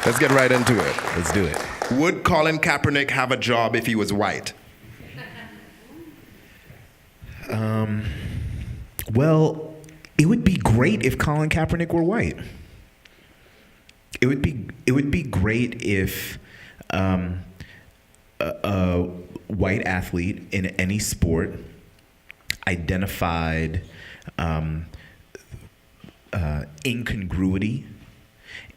Let's get right into it. Let's do it. Would Colin Kaepernick have a job if he was white? Well, it would be great if Colin Kaepernick were white. It would be great if a white athlete in any sport identified incongruity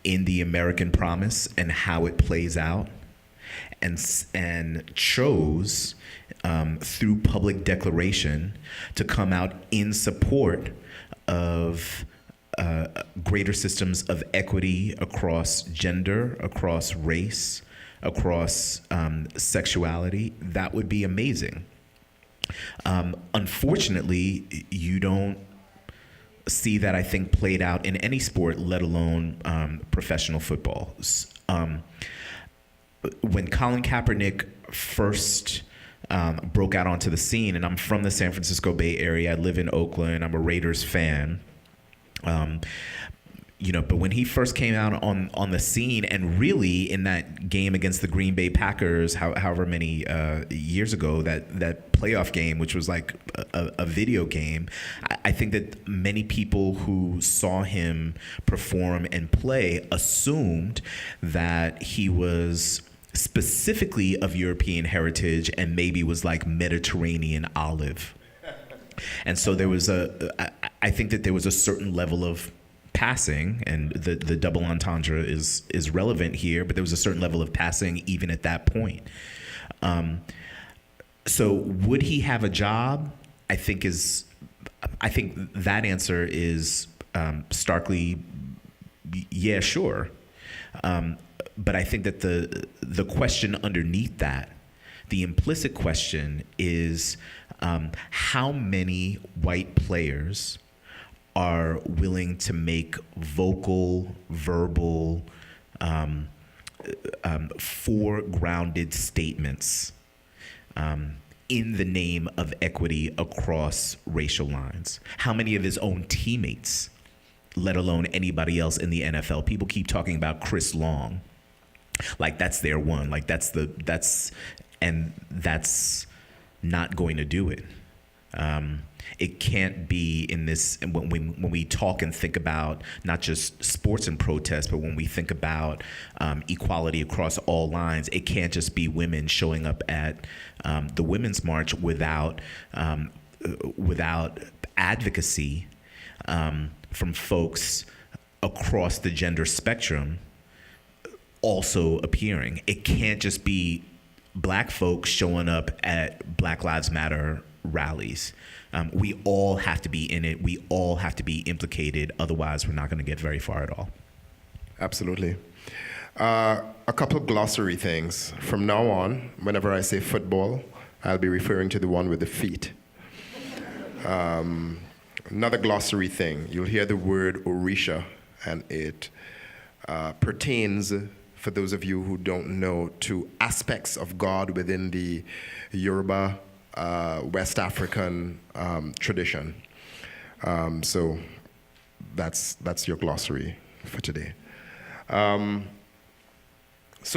in the American promise and how it plays out, and chose through public declaration to come out in support of greater systems of equity across gender, across race, across sexuality. That would be amazing. Unfortunately, you don't see that, I think, played out in any sport, let alone professional football. When Colin Kaepernick first broke out onto the scene, and I'm from the San Francisco Bay Area, I live in Oakland, I'm a Raiders fan. But when he first came out on the scene, and really in that game against the Green Bay Packers, however many years ago, that playoff game, which was like a video game, I think that many people who saw him perform and play assumed that he was specifically of European heritage and maybe was like Mediterranean olive. And so there was I think that there was a certain level of passing, and the double entendre is relevant here, but there was a certain level of passing even at that point. So would he have a job? I think that answer is starkly, yeah, sure. But I think that the question underneath that, the implicit question is how many white players are willing to make vocal, verbal, foregrounded statements in the name of equity across racial lines? How many of his own teammates, let alone anybody else in the NFL? People keep talking about Chris Long, like that's their one, like that's not going to do it. It can't be in this, when we talk and think about not just sports and protests, but when we think about equality across all lines, it can't just be women showing up at the Women's March without advocacy from folks across the gender spectrum also appearing. It can't just be Black folks showing up at Black Lives Matter rallies. We all have to be in it. We all have to be implicated. Otherwise, we're not going to get very far at all. Absolutely. A couple of glossary things. From now on, whenever I say football, I'll be referring to the one with the feet. Another glossary thing. You'll hear the word Orisha, and it pertains, for those of you who don't know, to aspects of God within the Yoruba West African tradition. So that's your glossary for today. So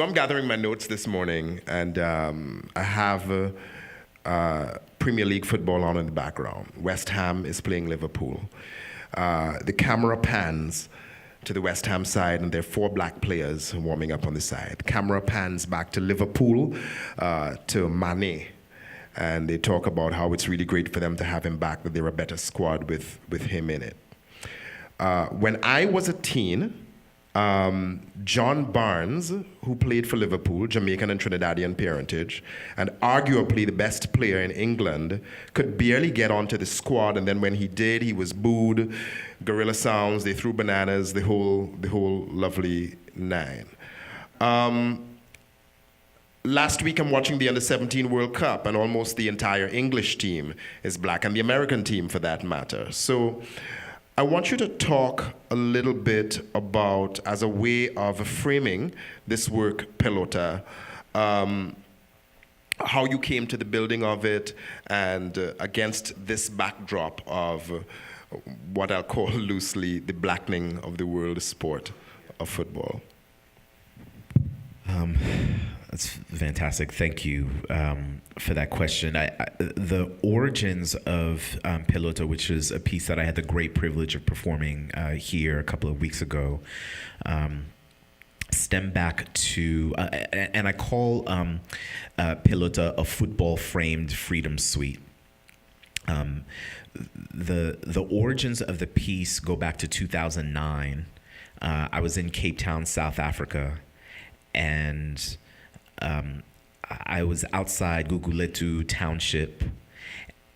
I'm gathering my notes this morning, and I have Premier League football on in the background. West Ham is playing Liverpool. The camera pans to the West Ham side, and there are 4 black players warming up on the side. Camera pans back to Liverpool, to Mane. And they talk about how it's really great for them to have him back, that they're a better squad with him in it. When I was a teen, John Barnes, who played for Liverpool, Jamaican and Trinidadian parentage, and arguably the best player in England, could barely get onto the squad, and then when he did, he was booed, gorilla sounds, they threw bananas, the whole lovely nine. Last week, I'm watching the Under-17 World Cup, and almost the entire English team is black, and the American team, for that matter. So I want you to talk a little bit about, as a way of framing this work, peh-LO-tah, how you came to the building of it, and against this backdrop of what I'll call loosely the blackening of the world sport of football. That's fantastic. Thank you for that question. The origins of peh-LO-tah, which is a piece that I had the great privilege of performing here a couple of weeks ago, stem back to, and I call peh-LO-tah a football-framed freedom suite. The origins of the piece go back to 2009. I was in Cape Town, South Africa, and I was outside Guguletu Township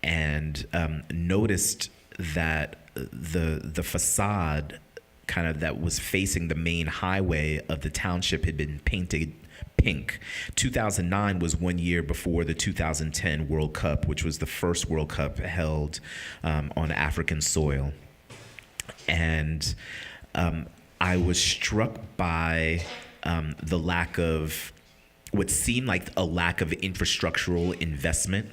and noticed that the facade kind of that was facing the main highway of the township had been painted pink. 2009 was 1 year before the 2010 World Cup, which was the first World Cup held on African soil. And I was struck by the lack of what seemed like a lack of infrastructural investment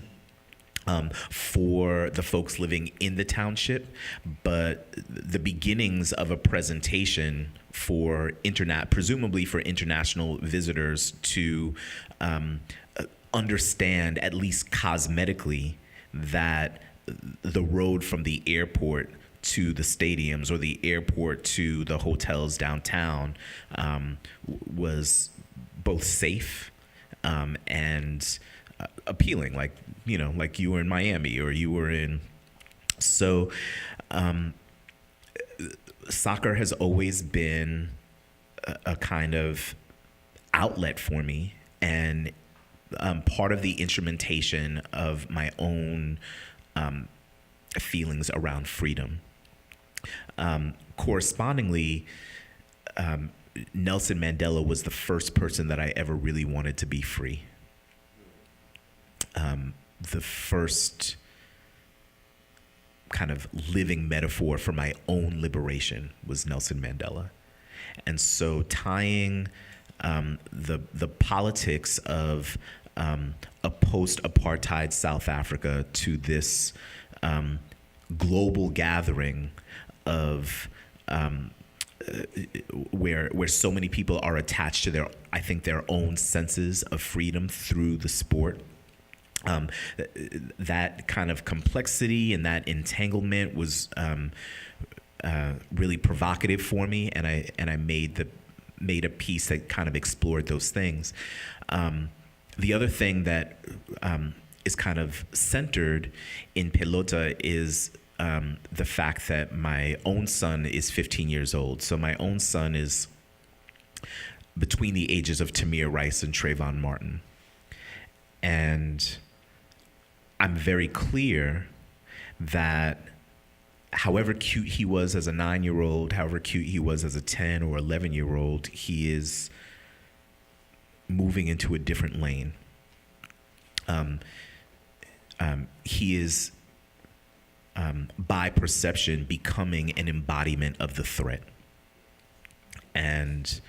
for the folks living in the township, but the beginnings of a presentation for presumably for international visitors to understand, at least cosmetically, that the road from the airport to the stadiums or the airport to the hotels downtown was both safe and appealing, like you were in Miami or you were in. So soccer has always been a kind of outlet for me, and part of the instrumentation of my own feelings around freedom. Correspondingly, Nelson Mandela was the first person that I ever really wanted to be free. The first kind of living metaphor for my own liberation was Nelson Mandela. And so tying the politics of a post-apartheid South Africa to this global gathering of where so many people are attached to their own senses of freedom through the sport. That kind of complexity and that entanglement was really provocative for me, and I made a piece that kind of explored those things. The other thing that is kind of centered in peh-LO-tah is the fact that my own son is 15 years old. So my own son is between the ages of Tamir Rice and Trayvon Martin. And I'm very clear that however cute he was as a 9-year-old, however cute he was as a 10 or 11-year-old, he is moving into a different lane. He is, by perception, becoming an embodiment of the threat. And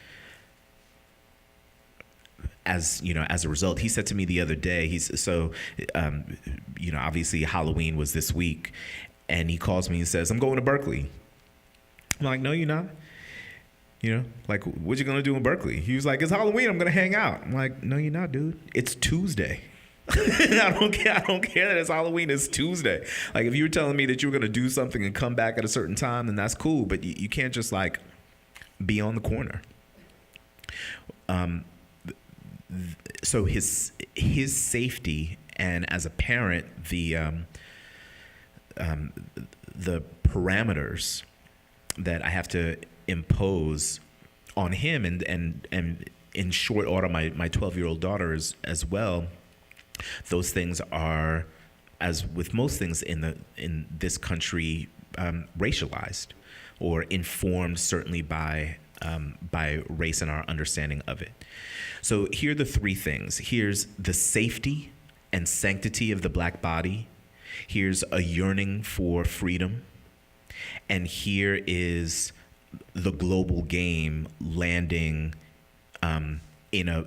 as a result, he said to me the other day, obviously Halloween was this week, and he calls me and says, "I'm going to Berkeley." I'm like, "No, you're not." Like, what you gonna do in Berkeley? He was like, "It's Halloween, I'm gonna hang out." I'm like, "No, you're not, dude. It's Tuesday." I don't care that it's Halloween. It's Tuesday. Like, if you were telling me that you were gonna do something and come back at a certain time, then that's cool. But you can't just like be on the corner. So his safety, and as a parent, the parameters that I have to impose on him, and in short order, my 12-year-old daughter as well. Those things are, as with most things in this country, racialized or informed certainly by race and our understanding of it. So here are the three things. Here's the safety and sanctity of the Black body. Here's a yearning for freedom. And here is the global game landing in a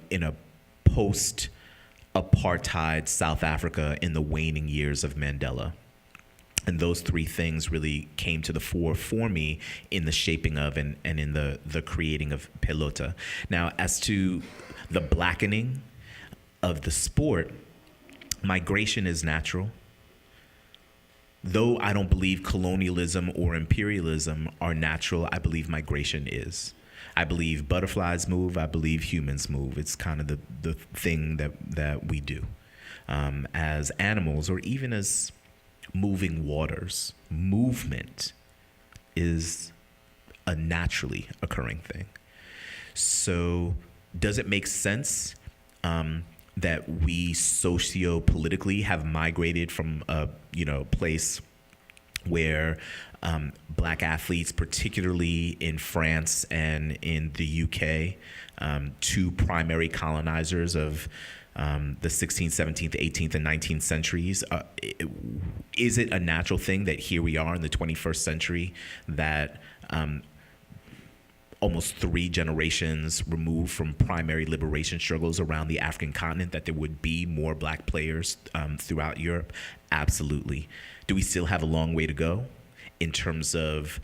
post-apartheid South Africa in the waning years of Mandela. And those three things really came to the fore for me in the shaping of and in the creating of peh-LO-tah. Now, as to the blackening of the sport, migration is natural. Though I don't believe colonialism or imperialism are natural, I believe migration is. I believe butterflies move. I believe humans move. It's kind of the thing that we do as animals, or even as moving waters. Movement is a naturally occurring thing. So does it make sense that we socio-politically have migrated from a place where black athletes, particularly in France and in the UK, two primary colonizers of the 16th, 17th, 18th, and 19th centuries. Is it a natural thing that here we are in the 21st century that almost 3 generations removed from primary liberation struggles around the African continent, that there would be more black players throughout Europe? Absolutely. Do we still have a long way to go in terms of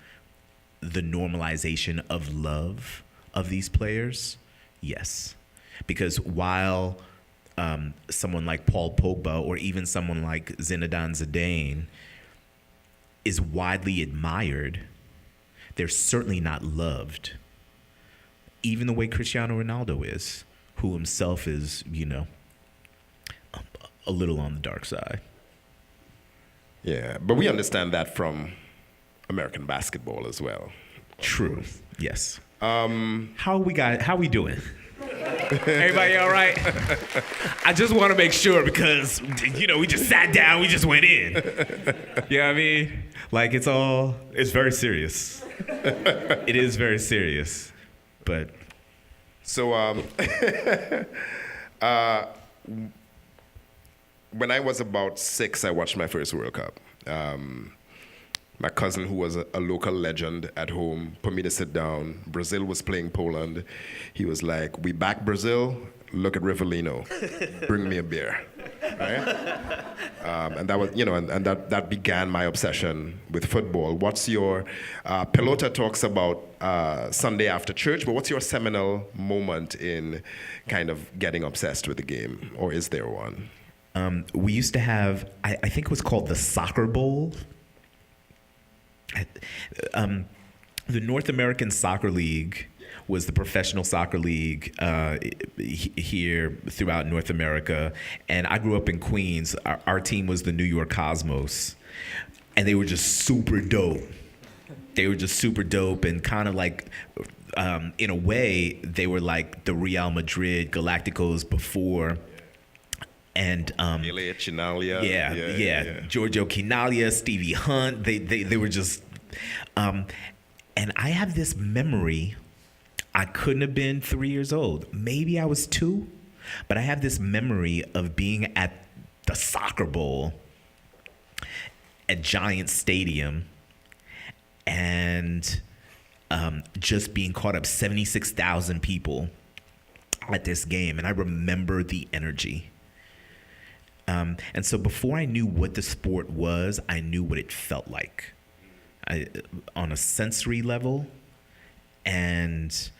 the normalization of love of these players? Yes. Because while someone like Paul Pogba or even someone like Zinedine Zidane is widely admired, they're certainly not loved. Even the way Cristiano Ronaldo is, who himself is, a little on the dark side. Yeah, but we understand that from American basketball as well. True. Yes. How we doing? Everybody all right? I just want to make sure because, we just sat down, we just went in. You know what I mean? Like, it's very serious. It is very serious. But. So, when I was about 6, I watched my first World Cup. My cousin, who was a local legend at home, put me to sit down. Brazil was playing Poland. He was like, "We back Brazil. Look at Rivellino. Bring me a beer." Right? And that was, and that began my obsession with football. What's your peh-LO-tah talks about Sunday after church, but what's your seminal moment in kind of getting obsessed with the game, or is there one? We used to have, I think it was called the Soccer Bowl. The North American Soccer League was the professional soccer league here throughout North America. And I grew up in Queens. Our team was the New York Cosmos. And they were just super dope. And kind of like, in a way, they were like the Real Madrid Galacticos before. And Chinalia. Yeah. Giorgio Chinalia, Stevie Hunt. They were just, and I have this memory. I couldn't have been 3 years old. Maybe I was 2, but I have this memory of being at the Soccer Bowl at Giant Stadium and just being caught up, 76,000 people at this game. And I remember the energy. And so before I knew what the sport was, I knew what it felt like on a sensory level and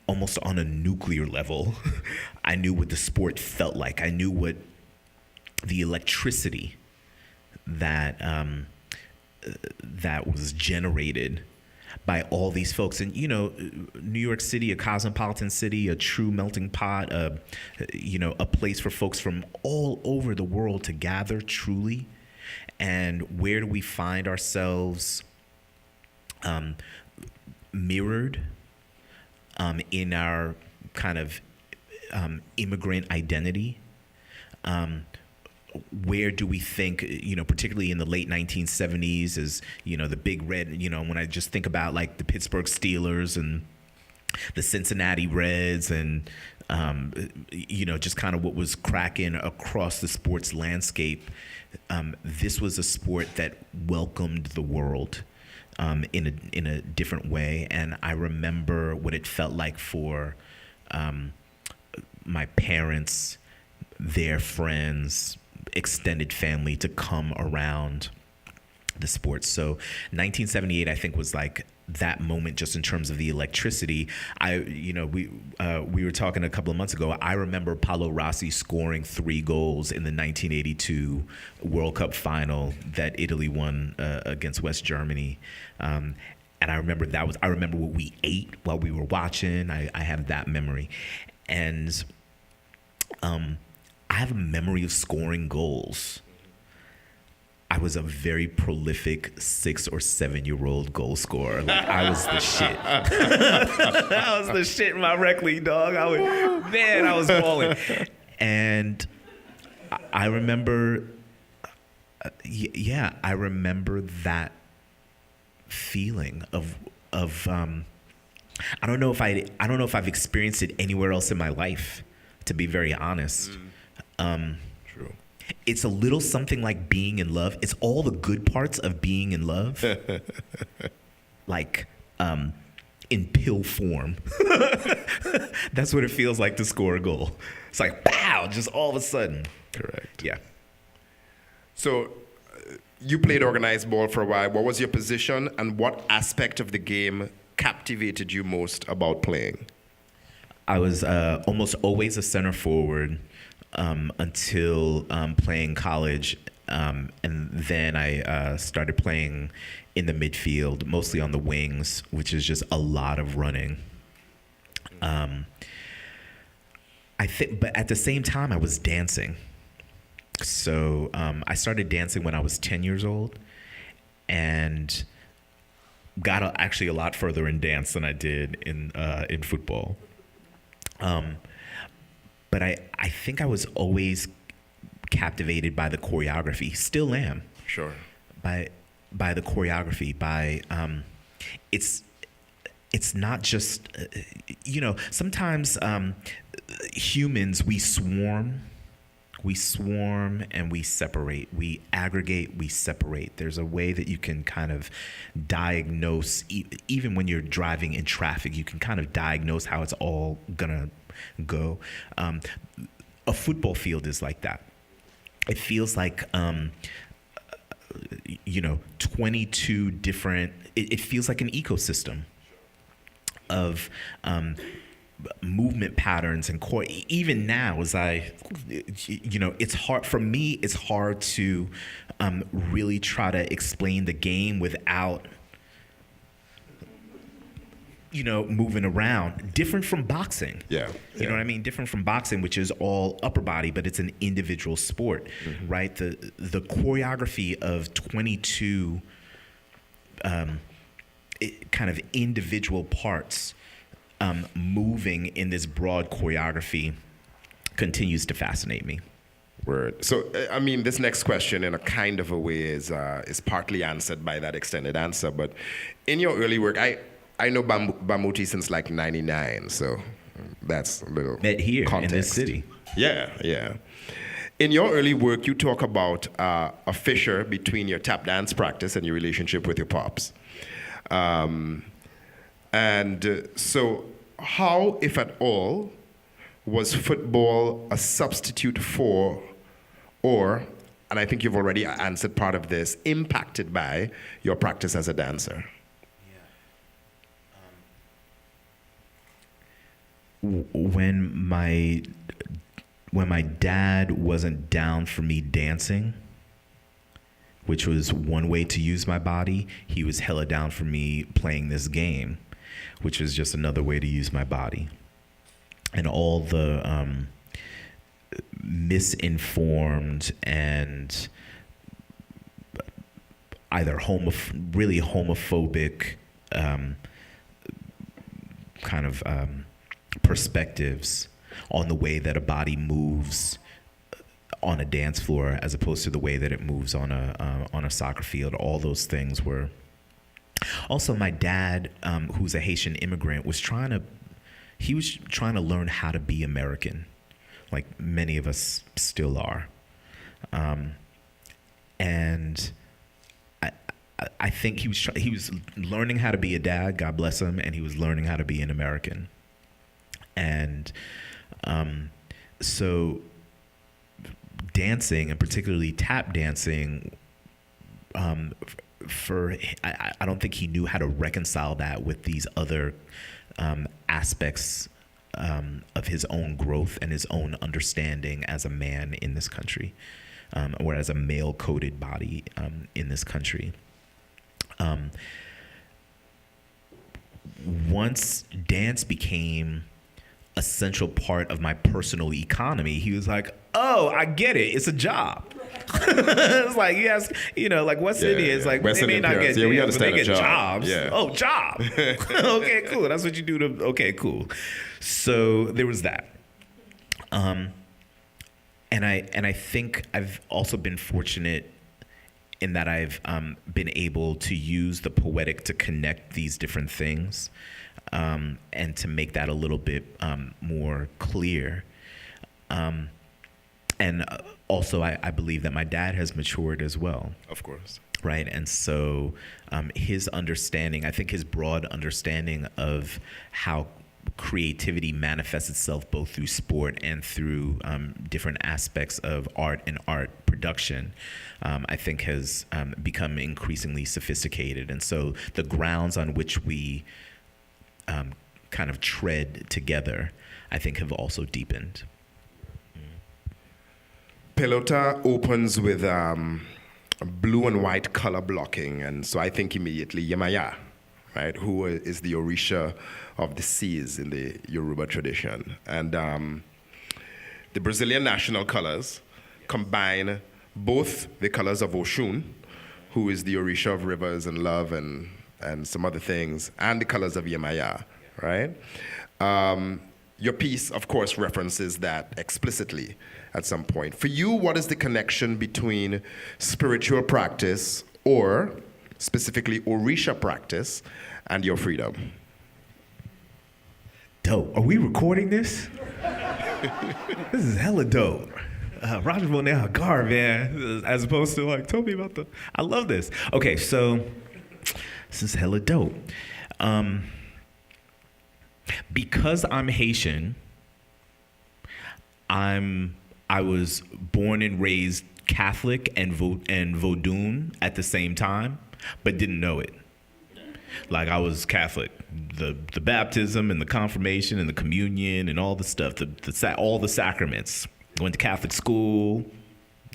almost on a nuclear level. I knew what the sport felt like. I knew what the electricity that was generated by all these folks. And, New York City, a cosmopolitan city, a true melting pot, a place for folks from all over the world to gather truly. And where do we find ourselves mirrored in our kind of immigrant identity? Where do we think, particularly in the late 1970s, is, the big red, when I just think about like the Pittsburgh Steelers and the Cincinnati Reds and, just kind of what was cracking across the sports landscape. This was a sport that welcomed the world in a different way. And I remember what it felt like for my parents, their friends, extended family to come around the sports. So 1978, I think, was like that moment just in terms of the electricity. We were talking a couple of months ago. I remember Paolo Rossi scoring 3 goals in the 1982 World Cup final that Italy won against West Germany. And I remember what we ate while we were watching. I have that memory. And I have a memory of scoring goals. I was a very prolific 6 or 7-year-old goal scorer. Like, I was the shit. I was the shit in my rec league, dog. I was balling. And I remember, I remember that feeling of I don't know if I've experienced it anywhere else in my life, to be very honest. True. It's a little something like being in love. It's all the good parts of being in love, like in pill form. That's what it feels like to score a goal. It's like, pow, just all of a sudden. Correct. Yeah. So you played organized ball for a while. What was your position, and what aspect of the game captivated you most about playing? I was almost always a center forward until playing college. And then I started playing in the midfield, mostly on the wings, which is just a lot of running. I think, but at the same time, I was dancing. So I started dancing when I was 10 years old, and got actually a lot further in dance than I did in football. But I think I was always captivated by the choreography. Still am. Sure. By the choreography. It's not just sometimes humans, we swarm and we separate. We aggregate, we separate. There's a way that you can kind of diagnose, even when you're driving in traffic, you can kind of diagnose how it's all gonna go. A football field is like that. It feels like 22 different, it feels like an ecosystem of movement patterns and core. Even now, as it's hard for me. It's hard to really try to explain the game without moving around. Different from boxing. Yeah. You know what I mean? Different from boxing, which is all upper body, but it's an individual sport, right? The choreography of 22 kind of individual parts moving in this broad choreography continues to fascinate me. Word. So, I mean, this next question, in a kind of a way, is partly answered by that extended answer. But in your early work, I know Bamuthi since like '99, so that's a little met here context. In this city. Yeah. In your early work, you talk about a fissure between your tap dance practice and your relationship with your pops. So how, if at all, was football a substitute for, or, and I think you've already answered part of this, impacted by your practice as a dancer? When my dad wasn't down for me dancing, which was one way to use my body, he was hella down for me playing this game, which was just another way to use my body. And all the misinformed and either really homophobic kind of perspectives on the way that a body moves on a dance floor as opposed to the way that it moves on a soccer field. All those things were. Also, my dad, who's a Haitian immigrant, was trying to learn how to be American, like many of us still are. And I think he was learning how to be a dad, God bless him, and he was learning how to be an American. And so dancing, and particularly tap dancing, I don't think he knew how to reconcile that with these other aspects of his own growth and his own understanding as a man in this country, or as a male-coded body in this country. Once dance became a central part of my personal economy, he was like, "Oh, I get it. It's a job." It's like, yes, like West Indians, like West they may Indian not get parents. We dance, but they understand get a job. jobs. Yeah. Oh, job. Okay, cool. That's what you do to. Okay, cool. So there was that. And I think I've also been fortunate in that I've been able to use the poetic to connect these different things, and to make that a little bit more clear. And also, I believe that my dad has matured as well. Of course. Right. And so his understanding, I think his broad understanding of how creativity manifests itself both through sport and through different aspects of art and art production, I think has become increasingly sophisticated. And so the grounds on which we kind of tread together, I think, have also deepened. Peh-LO-tah opens with blue and white color blocking, and so I think immediately Yemaya, right, who is the Orisha of the seas in the Yoruba tradition. And the Brazilian national colors combine both the colors of Oshun, who is the Orisha of rivers and love and some other things, and the colors of Yemaya, right? Your piece, of course, references that explicitly at some point. For you, what is the connection between spiritual practice, or specifically Orisha practice, and your freedom? Dope. Are we recording this? This is hella dope. Roger Bonair-Agard, man, as opposed to like, tell me about the, I love this. Okay, so this is hella dope. Because I'm Haitian, I was born and raised Catholic and Vodun at the same time, but didn't know it. Like, I was Catholic, the baptism and the confirmation and the communion and all the stuff, all the sacraments. Went to Catholic school.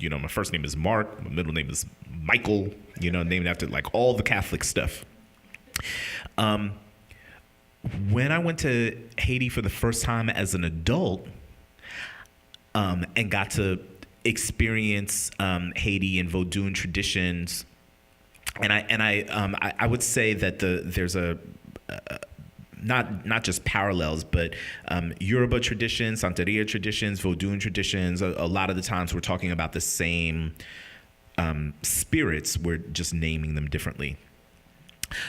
My first name is Mark. My middle name is Michael. Named after like all the Catholic stuff. When I went to Haiti for the first time as an adult, and got to experience Haiti and Vodun traditions, and I would say that there's a not just parallels, but Yoruba traditions, Santeria traditions, Vodun traditions. A lot of the times we're talking about the same spirits. We're just naming them differently.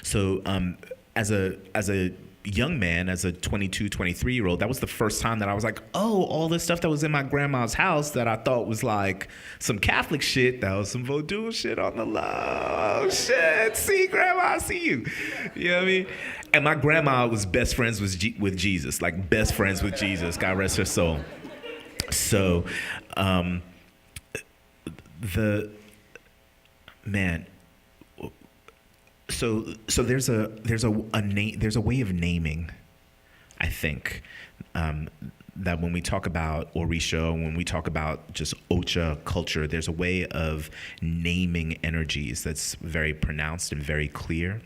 So as a young man, as a 22, 23-year-old, that was the first time that I was like, oh, all this stuff that was in my grandma's house that I thought was like some Catholic shit, that was some Vodou shit on the low. Shit, see, grandma, I see you. You know what I mean? And my grandma was best friends with Jesus, like best friends with Jesus, God rest her soul. So, So there's a way of naming, I think, that when we talk about Orisha, when we talk about just Ocha culture, there's a way of naming energies that's very pronounced and very clear.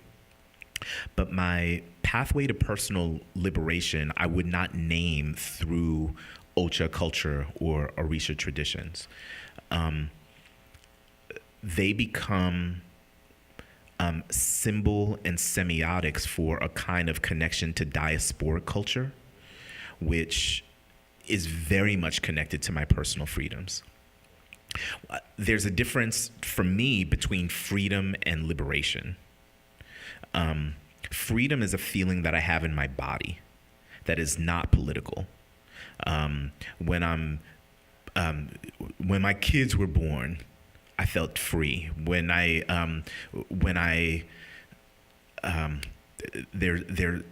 But my pathway to personal liberation, I would not name through Ocha culture or Orisha traditions. They become symbol and semiotics for a kind of connection to diasporic culture, which is very much connected to my personal freedoms. There's a difference for me between freedom and liberation. Freedom is a feeling that I have in my body that is not political. When my kids were born, I felt free. There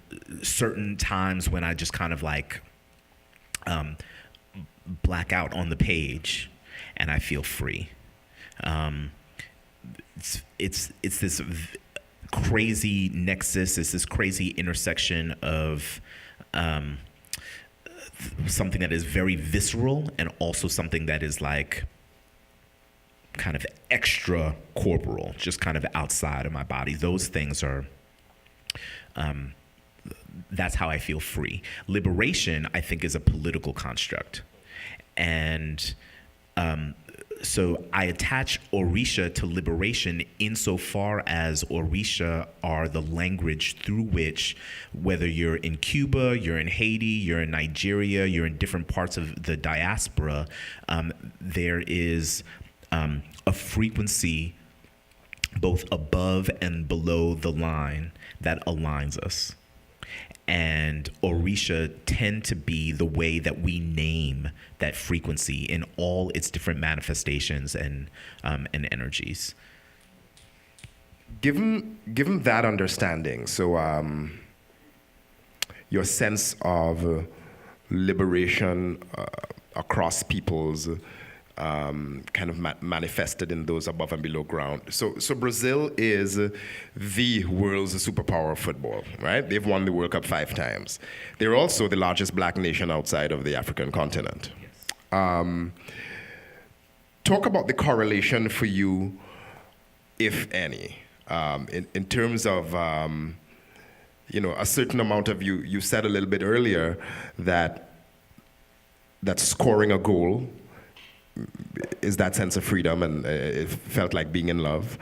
certain times when I just kind of like black out on the page and I feel free. it's this crazy nexus. It's this crazy intersection of something that is very visceral and also something that is like kind of extra corporal, just kind of outside of my body. Those things are, that's how I feel free. Liberation, I think, is a political construct. And so I attach Orisha to liberation insofar as Orisha are the language through which, whether you're in Cuba, you're in Haiti, you're in Nigeria, you're in different parts of the diaspora, there is a frequency both above and below the line that aligns us. And Orisha tend to be the way that we name that frequency in all its different manifestations and energies. Given that understanding, so your sense of liberation across peoples kind of manifested in those above and below ground. So Brazil is the world's superpower of football, right? They've won the World Cup 5 times. They're also the largest black nation outside of the African continent. Yes. Talk about the correlation for you, if any, in terms of a certain amount of you said a little bit earlier that scoring a goal is that sense of freedom, and it felt like being in love.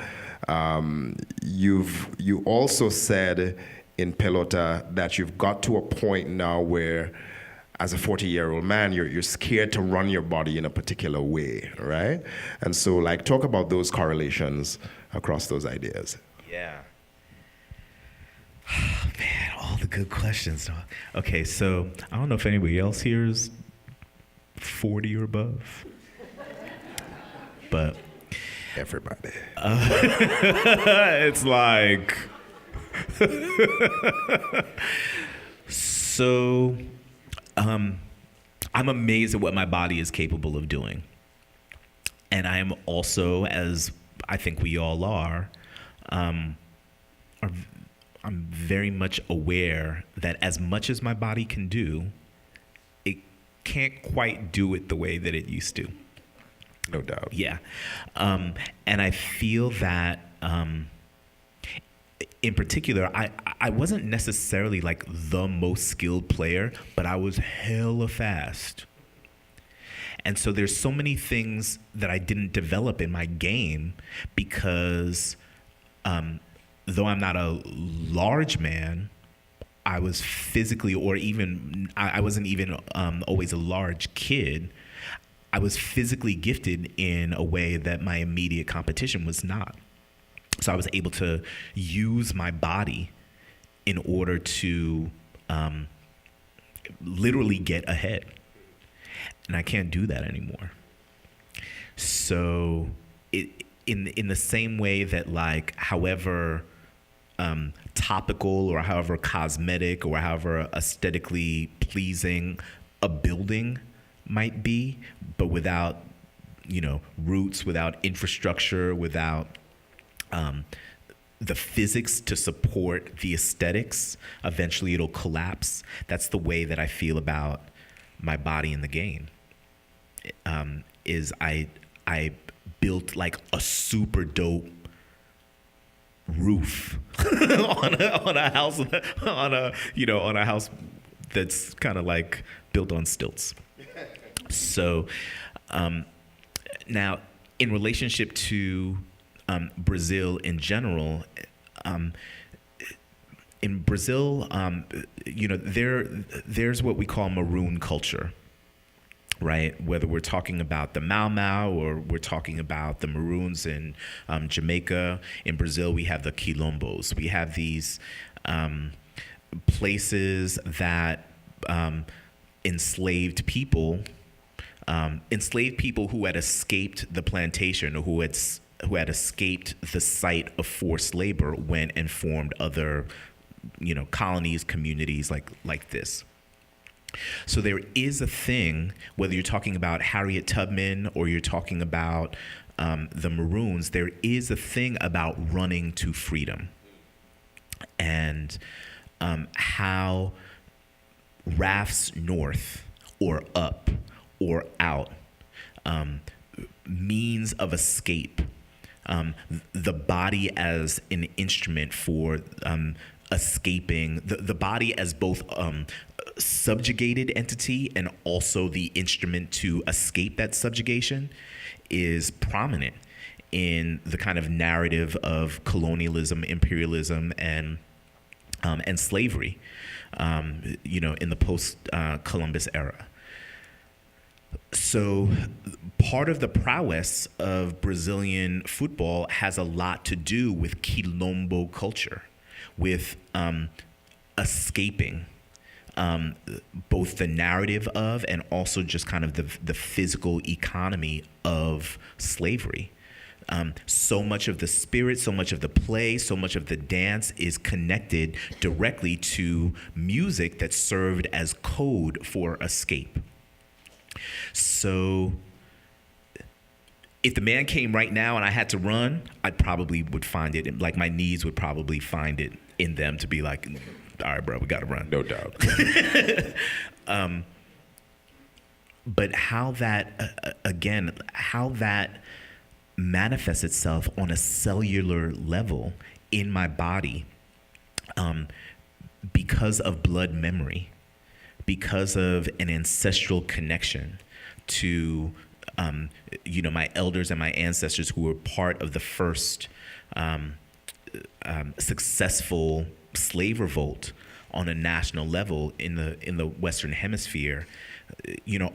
You also said in peh-LO-tah that you've got to a point now where, as a 40-year-old man, you're scared to run your body in a particular way, right? And so, like, talk about those correlations across those ideas. Yeah. Oh, man, all the good questions. Okay, so I don't know if anybody else here is 40 or above. But everybody. It's like so I'm amazed at what my body is capable of doing. And I am also, as I think we all are, I'm very much aware that as much as my body can do, it can't quite do it the way that it used to. No doubt. Yeah. And I feel that, in particular, I wasn't necessarily like the most skilled player, but I was hella fast. And so there's so many things that I didn't develop in my game because though I'm not a large man, I was physically, or even, I wasn't even always a large kid. I was physically gifted in a way that my immediate competition was not. So I was able to use my body in order to literally get ahead. And I can't do that anymore. So in the same way that, like, however topical or however cosmetic or however aesthetically pleasing a building might be, but without, roots, without infrastructure, without the physics to support the aesthetics, eventually it'll collapse. That's the way that I feel about my body in the game. Is I built like a super dope roof on a house on a house that's kind of like built on stilts. So now, in relationship to Brazil in general, in Brazil, there's what we call maroon culture, right? Whether we're talking about the Mau Mau or we're talking about the Maroons in Jamaica, in Brazil we have the Quilombos. We have these places that enslaved people who had escaped the plantation, or who had escaped the site of forced labor, went and formed other, colonies, communities like this. So there is a thing, whether you're talking about Harriet Tubman or you're talking about the Maroons, there is a thing about running to freedom, and how rafts north or up or out, means of escape, the body as an instrument for escaping, the body as both subjugated entity and also the instrument to escape that subjugation, is prominent in the kind of narrative of colonialism, imperialism, and slavery, in the post-Columbus era. So part of the prowess of Brazilian football has a lot to do with quilombo culture, with escaping both the narrative of and also just kind of the physical economy of slavery. So much of the spirit, so much of the play, so much of the dance is connected directly to music that served as code for escape. So if the man came right now and I had to run, I probably would find it, like my knees would probably find it in them to be like, all right, bro, we got to run. No doubt. But how that, how that manifests itself on a cellular level in my body, because of blood memory, because of an ancestral connection to, my elders and my ancestors who were part of the first successful slave revolt on a national level in the Western Hemisphere.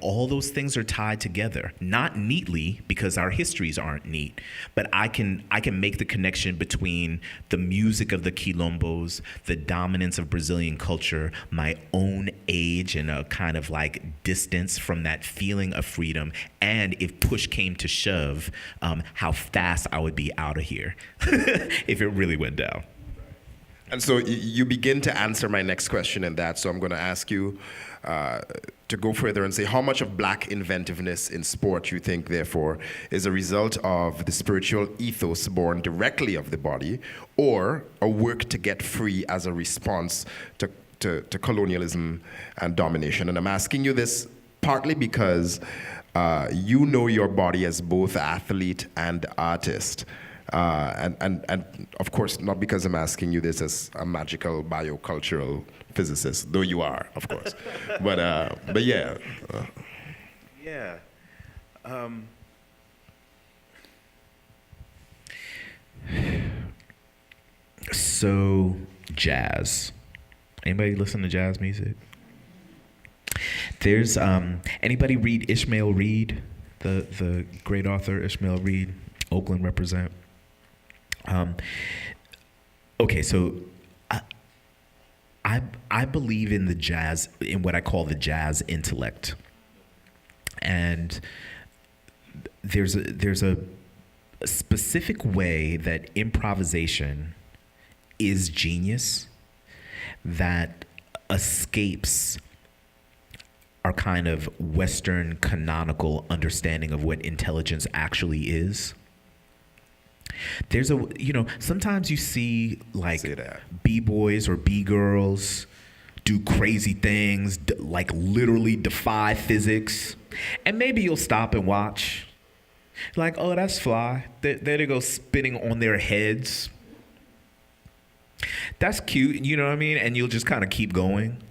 All those things are tied together, not neatly because our histories aren't neat, but I can make the connection between the music of the quilombos, the dominance of Brazilian culture, my own age and a kind of like distance from that feeling of freedom, and if push came to shove, how fast I would be out of here if it really went down. And so you begin to answer my next question in that. So I'm going to ask you to go further and say how much of Black inventiveness in sport you think, therefore, is a result of the spiritual ethos born directly of the body, or a work to get free as a response to colonialism and domination. And I'm asking you this partly because you know your body as both athlete and artist. And of course, not because I'm asking you this as a magical biocultural physicist, though you are, of course. but yeah. Yeah. So jazz. Anybody listen to jazz music? There's anybody read Ishmael Reed, the great author Ishmael Reed, Oakland represent. Okay, so I believe in the jazz, in what I call the jazz intellect, and there's a specific way that improvisation is genius that escapes our kind of Western canonical understanding of what intelligence actually is. There's sometimes you see like B-boys or B-girls do crazy things, like literally defy physics. And maybe you'll stop and watch. Like, oh, that's fly. There they go spinning on their heads. That's cute, you know what I mean? And you'll just kind of keep going,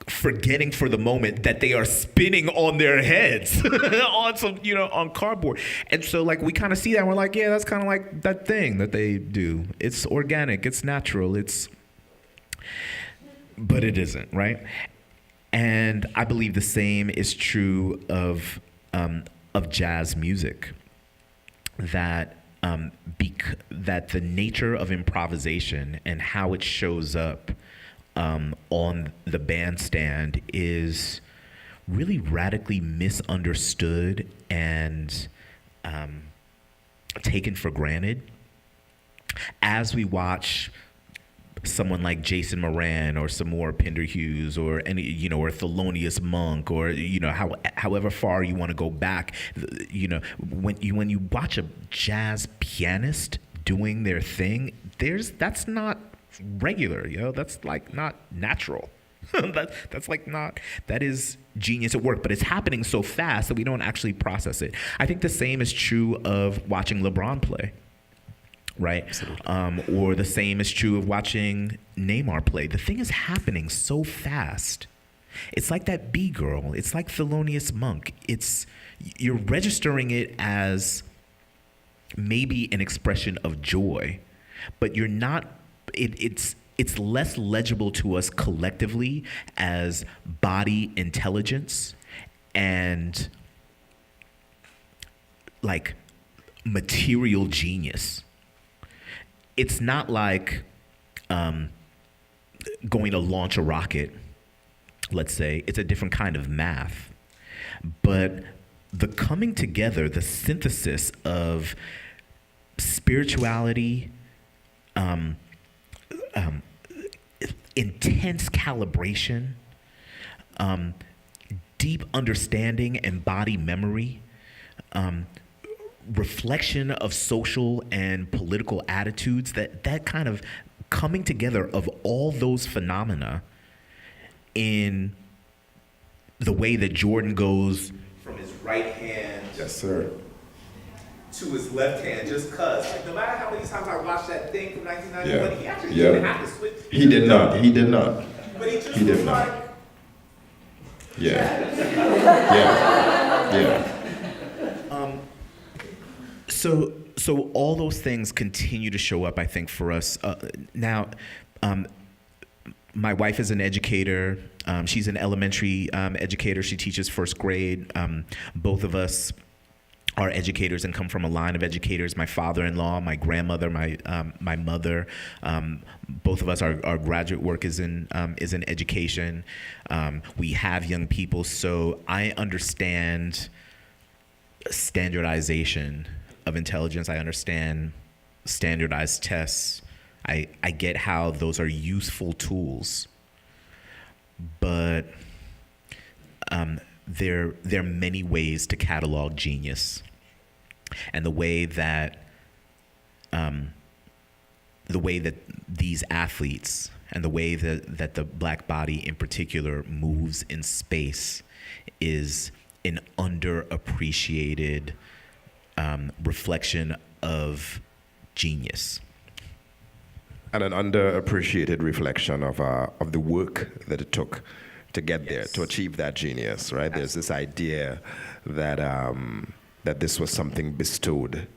forgetting for the moment that they are spinning on their heads on some, on cardboard. And so like we kind of see that and we're like, yeah, that's kind of like that thing that they do. It's organic, it's natural, but it isn't, right? And I believe the same is true of jazz music, that that the nature of improvisation and how it shows up on the bandstand is really radically misunderstood and taken for granted as we watch someone like Jason Moran or Samora Pinder Hughes or any, or Thelonious Monk or, however far you want to go back, when you watch a jazz pianist doing their thing, that's not regular, that's like not natural. That is genius at work, but it's happening so fast that we don't actually process it. I think the same is true of watching LeBron play, right? Or the same is true of watching Neymar play. The thing is happening so fast. It's like that B-girl. It's like Thelonious Monk. You're registering it as maybe an expression of joy, but you're not. It's less legible to us collectively as body intelligence and like material genius. It's not like going to launch a rocket, let's say. It's a different kind of math. But the coming together, the synthesis of spirituality, intense calibration, deep understanding and body memory, reflection of social and political attitudes, that kind of coming together of all those phenomena in the way that Jordan goes from his right hand, Yes, sir. to his left hand, just cause. Like, no matter how many times I watched that thing from 1991, Yeah. he actually Yeah. didn't have to switch. He did not. But he just He did was not. like, Yeah. So all those things continue to show up, I think, for us. Now, my wife is an educator. She's an elementary educator. She teaches first grade. Both of us are educators and come from a line of educators. My father-in-law, my grandmother, my mother, both of us, our graduate work is in education. We have young people, so I understand standardization of intelligence. I understand standardized tests. I get how those are useful tools, but there are many ways to catalog genius, and the way that these athletes and the way that the black body in particular moves in space is an underappreciated reflection of genius. And an underappreciated reflection of the work that it took to get there, to achieve that genius, right? There's this idea that that this was something bestowed.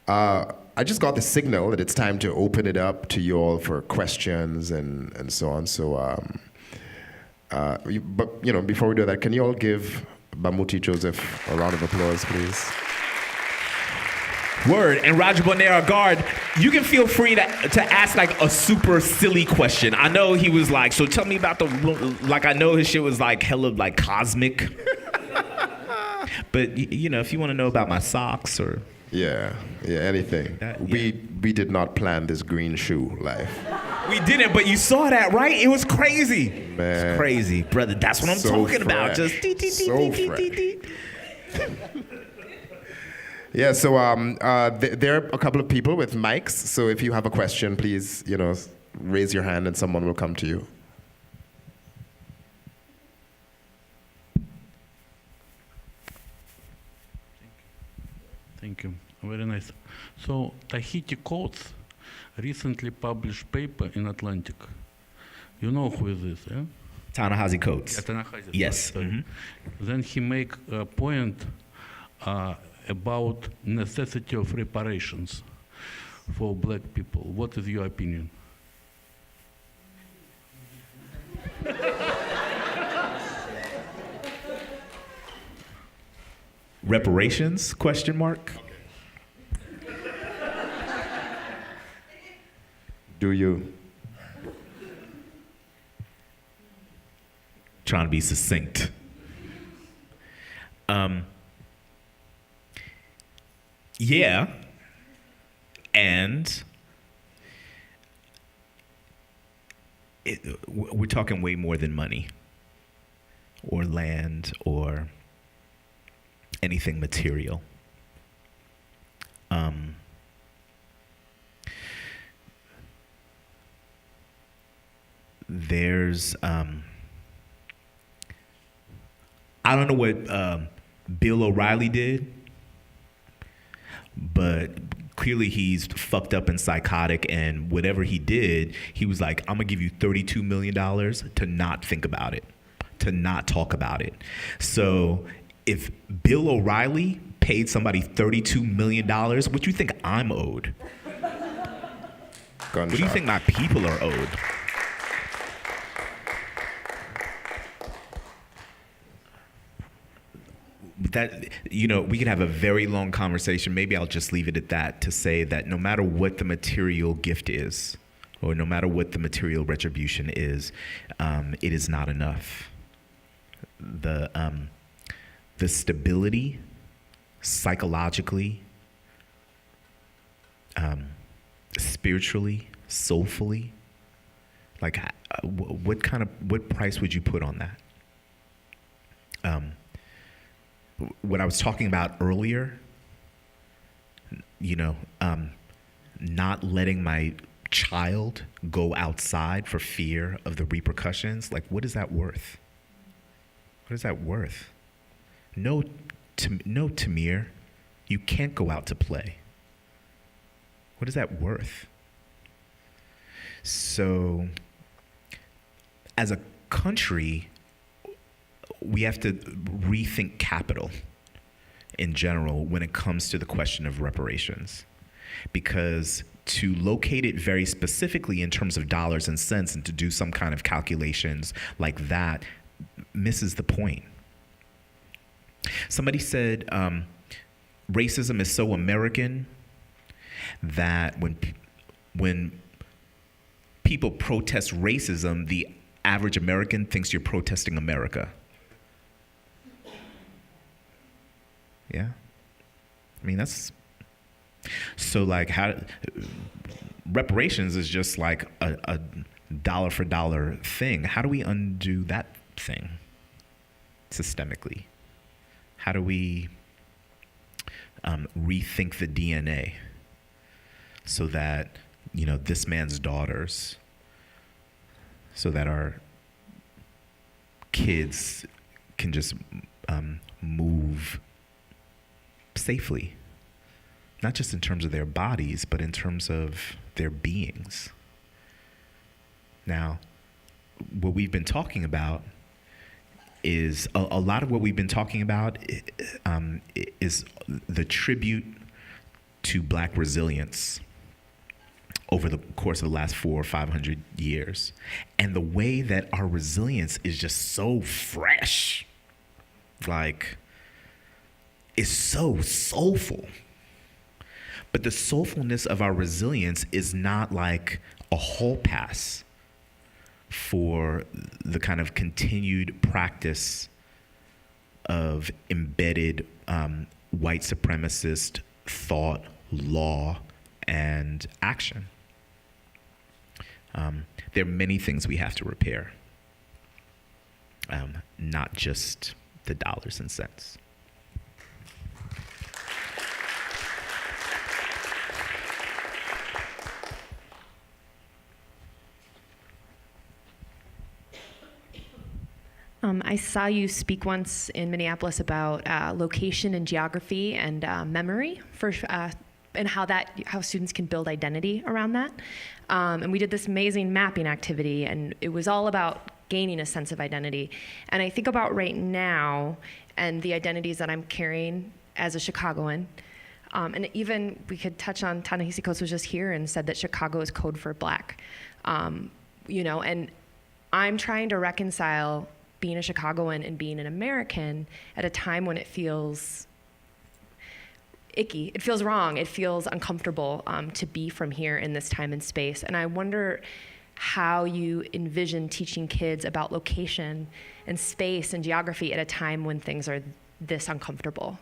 I just got the signal that it's time to open it up to you all for questions and so on. So, but before we do that, can you all give Bamuthi Joseph a round of applause, please? Word. And Roger Bonair-Agard, you can feel free to ask like a super silly question. I know he was like, so tell me about I know his shit was like hella like cosmic. But if you want to know about my socks or anything. We did not plan this green shoe life. We didn't, but you saw that, right? It was crazy. Man. It's crazy, brother. That's what I'm talking about. Just so fresh. Yeah, so there are a couple of people with mics. So if you have a question, please, raise your hand and someone will come to you. Thank you. Very nice. So Tahiti Coates recently published paper in Atlantic. You know who is this, yeah? Ta-Nehisi Coates. Ta-Nehisi, Yes. sorry. Mm-hmm. Then he make a point about necessity of reparations for black people. What is your opinion? Reparations? Question mark. Do you? Trying to be succinct. Yeah. And we're talking way more than money or land or anything material. There's I don't know what Bill O'Reilly did, but clearly he's fucked up and psychotic, and whatever he did, he was like, I'm gonna give you $32 million to not think about it, to not talk about it. So if Bill O'Reilly paid somebody $32 million, what do you think I'm owed? Gunshot. What do you think my people are owed? That, you know, we could have a very long conversation. Maybe I'll just leave it at that, to say that no matter what the material gift is, or no matter what the material retribution is, it is not enough. The stability, psychologically, spiritually, soulfully, like what price would you put on that? What I was talking about earlier, you know, not letting my child go outside for fear of the repercussions, like, what is that worth? What is that worth? No, Tamir, you can't go out to play. What is that worth? So, as a country, we have to rethink capital in general when it comes to the question of reparations, because to locate it very specifically in terms of dollars and cents and to do some kind of calculations like that misses the point. Somebody said racism is so American that when people protest racism, the average American thinks you're protesting America. Yeah, I mean, that's so, like, how reparations is just like a dollar for dollar thing. How do we undo that thing systemically? How do we rethink the DNA so that, you know, this man's daughters, so that our kids can just move safely, not just in terms of their bodies, but in terms of their beings. Now, what we've been talking about is a lot of what we've been talking about is the tribute to Black resilience over the course of the last 400 or 500 years, and the way that our resilience is just so fresh, like, is so soulful. But the soulfulness of our resilience is not like a hall pass for the kind of continued practice of embedded white supremacist thought, law, and action. There are many things we have to repair, not just the dollars and cents. I saw you speak once in Minneapolis about location and geography and memory for and how students can build identity around that. And we did this amazing mapping activity, and it was all about gaining a sense of identity. And I think about right now and the identities that I'm carrying as a Chicagoan. And even we could touch on, Ta-Nehisi Coates was just here and said that Chicago is code for Black. You know, and I'm trying to reconcile being a Chicagoan and being an American at a time when it feels icky. It feels wrong. It feels uncomfortable to be from here in this time and space. And I wonder how you envision teaching kids about location and space and geography at a time when things are this uncomfortable.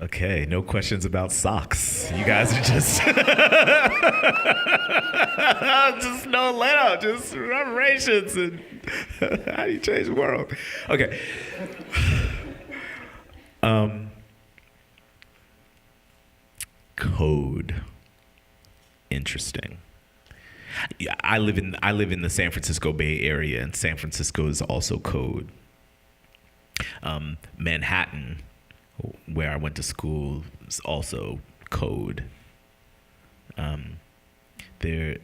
Okay, no questions about socks. You guys are just just no let out, just reparations and how do you change the world? Okay. Code. Interesting. Yeah, I live in the San Francisco Bay Area, and San Francisco is also code. Manhattan, where I went to school, is also code. There,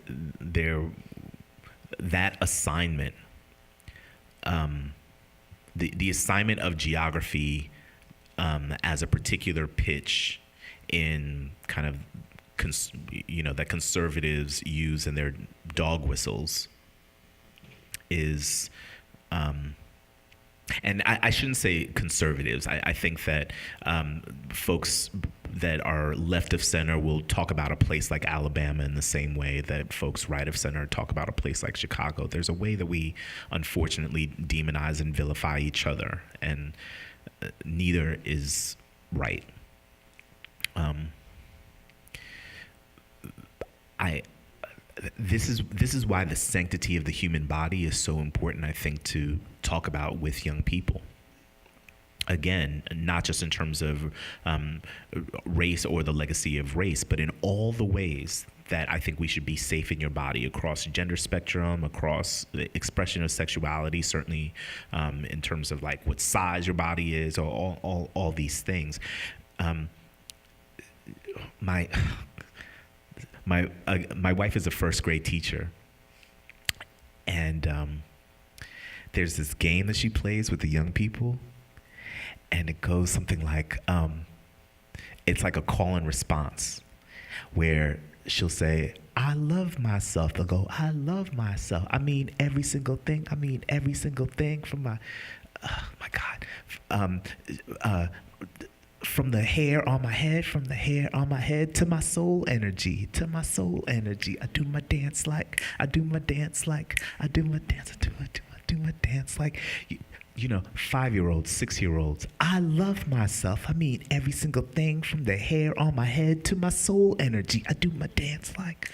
that assignment, the assignment of geography as a particular pitch in kind of that conservatives use in their dog whistles is, and I shouldn't say conservatives. I think that folks that are left of center will talk about a place like Alabama in the same way that folks right of center talk about a place like Chicago. There's a way that we unfortunately demonize and vilify each other, and neither is right. This is why the sanctity of the human body is so important, I think, to talk about with young people. Again, not just in terms of race or the legacy of race, but in all the ways that I think we should be safe in your body across gender spectrum, across the expression of sexuality, certainly in terms of like what size your body is, or all these things. My wife is a first grade teacher, and there's this game that she plays with the young people, and it goes something like, it's like a call and response, where she'll say, I love myself. They'll go, I love myself. I mean every single thing. I mean every single thing from my God. From the hair on my head, to my soul energy, I do my dance like, I do my dance like. You know, 5-year-olds, 6-year-olds, I love myself. I mean every single thing from the hair on my head to my soul energy. I do my dance like.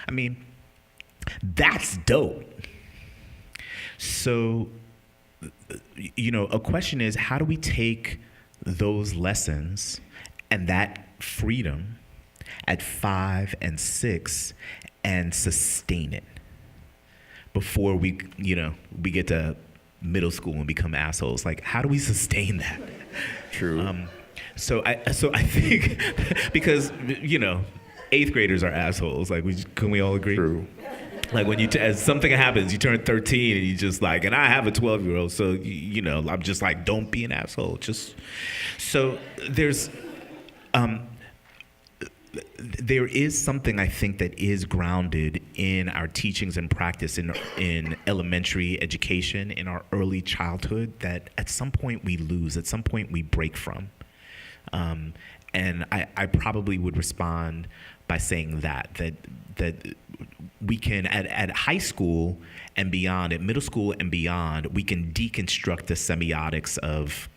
I mean, that's dope. So, you know, a question is, how do we take those lessons and that freedom at 5 and 6 and sustain it before we get to middle school and become assholes? Like, how do we sustain that? True. So I think because, you know, 8th graders are assholes. Like, can we all agree? True. Like when as something happens, you turn 13 and you just like, and I have a 12-year-old, so you know, I'm just like, don't be an asshole. Just so there's, there is something I think that is grounded in our teachings and practice in elementary education, in our early childhood, that at some point we lose, at some point we break from, and I probably would respond by saying that we can, at high school and beyond, at middle school and beyond, we can deconstruct the semiotics of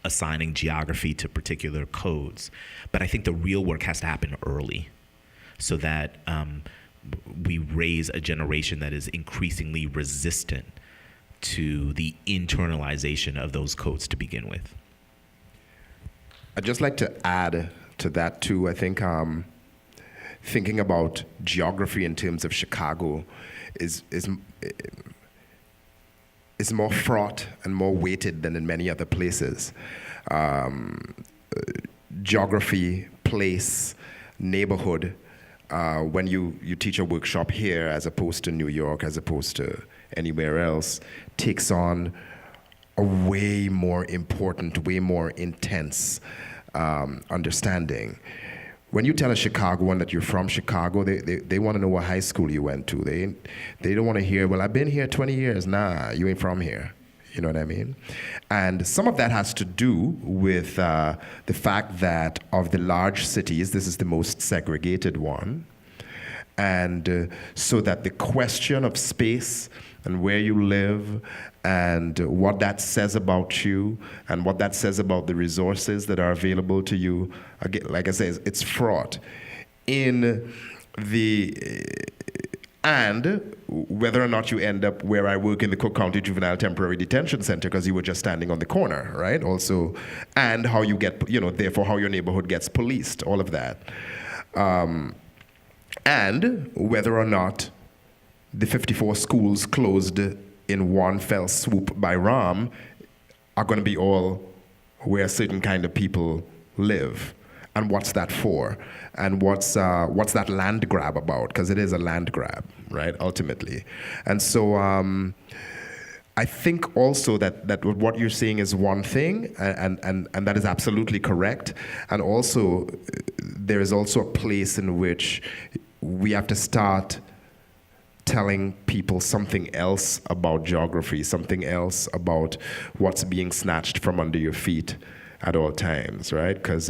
assigning geography to particular codes. But I think the real work has to happen early so that we raise a generation that is increasingly resistant to the internalization of those codes to begin with. I'd just like to add to that too. I think thinking about geography in terms of Chicago is more fraught and more weighted than in many other places. Geography, place, neighborhood, when you teach a workshop here as opposed to New York, as opposed to anywhere else, takes on a way more important, way more intense understanding. When you tell a Chicagoan that you're from Chicago, they want to know what high school you went to. They don't want to hear, well, I've been here 20 years. Nah, you ain't from here. You know what I mean? And some of that has to do with the fact that of the large cities, this is the most segregated one. And so that the question of space and where you live and what that says about you and what that says about the resources that are available to you, again, like I say, it's fraught. In the and whether or not you end up where I work in the Cook County Juvenile Temporary Detention Center because you were just standing on the corner, right? Also, and how you get, therefore how your neighborhood gets policed, all of that. And whether or not the 54 schools closed in one fell swoop by RAM are going to be all where certain kind of people live. And what's that for? And what's that land grab about? Because it is a land grab, right, ultimately. And so I think also that what you're saying is one thing, and that is absolutely correct. And also, there is also a place in which we have to start telling people something else about geography, something else about what's being snatched from under your feet at all times, right? Because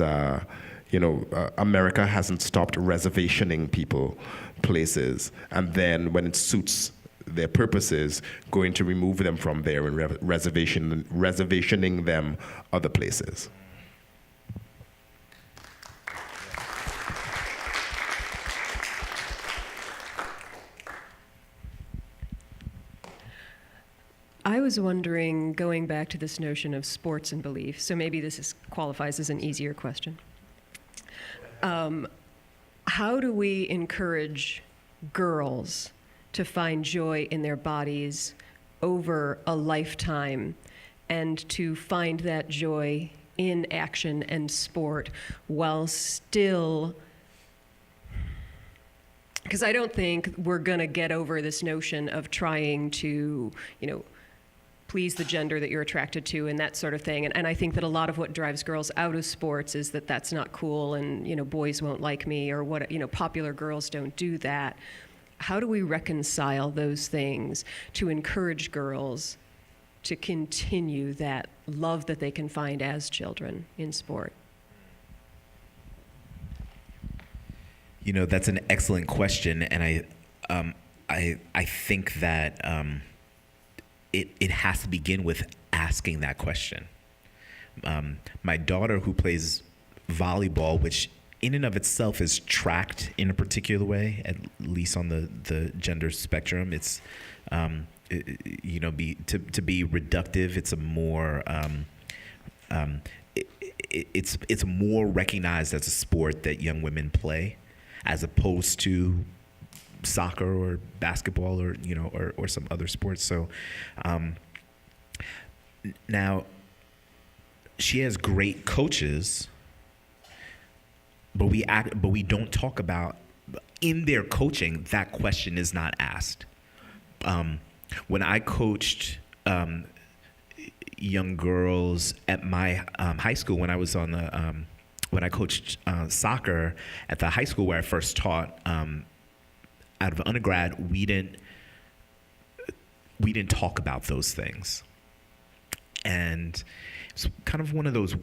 America hasn't stopped reservationing people places, and then when it suits their purposes, going to remove them from there and reservationing them other places. I was wondering, going back to this notion of sports and belief, so maybe this qualifies as an easier question. How do we encourage girls to find joy in their bodies over a lifetime and to find that joy in action and sport while still, because I don't think we're going to get over this notion of trying to, please the gender that you're attracted to and that sort of thing. And I think that a lot of what drives girls out of sports is that that's not cool and, boys won't like me or what, popular girls don't do that. How do we reconcile those things to encourage girls to continue that love that they can find as children in sport? That's an excellent question, and I think that it has to begin with asking that question. My daughter, who plays volleyball, which in and of itself is tracked in a particular way, at least on the gender spectrum, it's to be reductive. It's a more it's more recognized as a sport that young women play, as opposed to soccer or basketball or some other sports. So now she has great coaches, but we don't talk about, in their coaching, that question is not asked. When I coached young girls at my high school, when I was on the when I coached soccer at the high school where I first taught, out of undergrad, we didn't talk about those things. And it's kind of one of those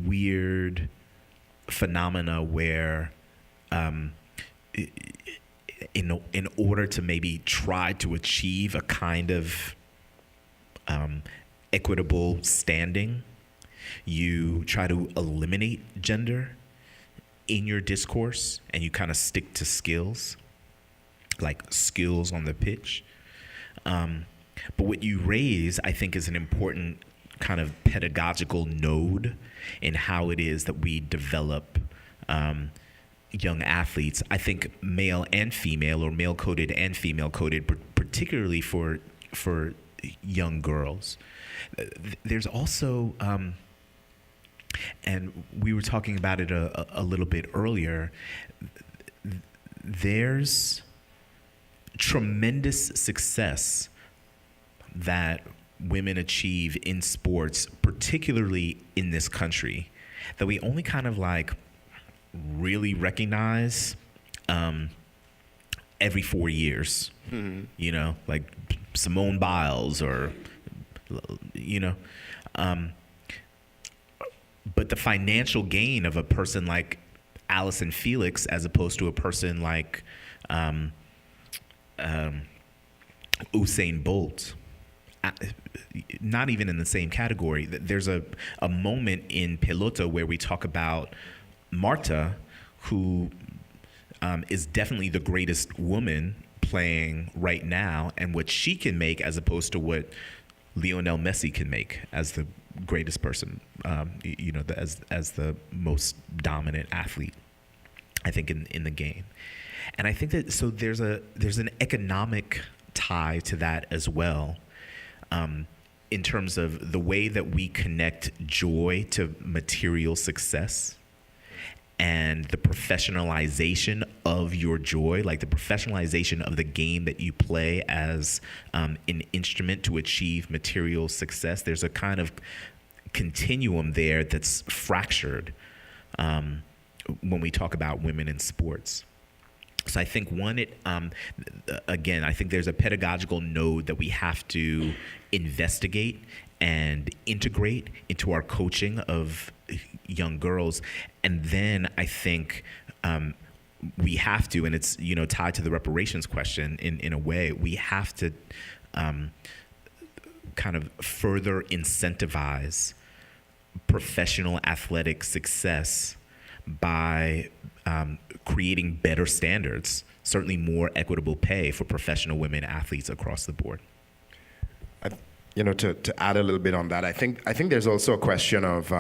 weird phenomena where in order to maybe try to achieve a kind of equitable standing, you try to eliminate gender in your discourse and you kind of stick to skills, like skills on the pitch. But what you raise, I think, is an important kind of pedagogical node in how it is that we develop young athletes. I think male and female, or male-coded and female-coded, particularly for young girls. There's also, and we were talking about it a little bit earlier, there's tremendous success that women achieve in sports, particularly in this country, that we only kind of really recognize every 4 years. Mm-hmm. Like Simone Biles or, but the financial gain of a person like Allison Felix, as opposed to a person like Usain Bolt, not even in the same category. There's a moment in peh-LO-tah where we talk about Marta, who is definitely the greatest woman playing right now, and what she can make as opposed to what Lionel Messi can make as the greatest person, as the most dominant athlete, I think, in the game. And I think that so there's an economic tie to that as well, in terms of the way that we connect joy to material success and the professionalization of your joy, like the professionalization of the game that you play as an instrument to achieve material success. There's a kind of continuum there that's fractured when we talk about women in sports. So I think I think there's a pedagogical node that we have to investigate and integrate into our coaching of young girls. And then I think we have to, and it's, tied to the reparations question in a way, we have to kind of further incentivize professional athletic success by creating better standards, certainly more equitable pay for professional women athletes across the board. To add a little bit on that, I think there's also a question of